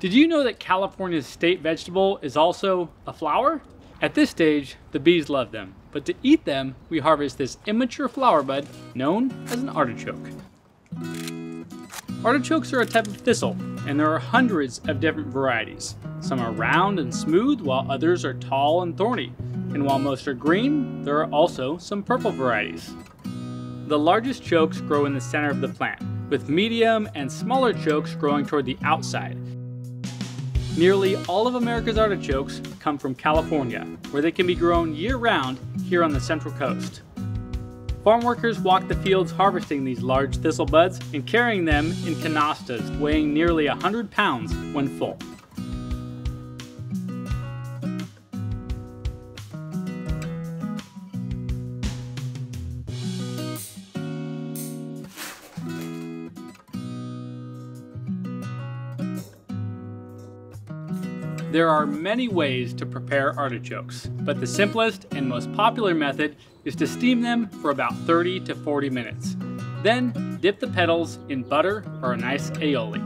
Did you know that California's state vegetable is also a flower? At this stage, the bees love them, but to eat them, we harvest this immature flower bud known as an artichoke. Artichokes are a type of thistle, and there are hundreds of different varieties. Some are round and smooth, while others are tall and thorny. And while most are green, there are also some purple varieties. The largest chokes grow in the center of the plant, with medium and smaller chokes growing toward the outside. Nearly all of America's artichokes come from California, where they can be grown year-round here on the Central Coast. Farm workers walk the fields harvesting these large thistle buds and carrying them in canastas weighing nearly 100 pounds when full. There are many ways to prepare artichokes, but the simplest and most popular method is to steam them for about 30 to 40 minutes. Then dip the petals in butter or a nice aioli.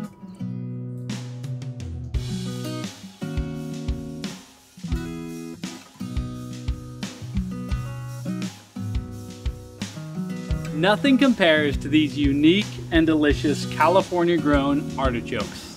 Nothing compares to these unique and delicious California-grown artichokes.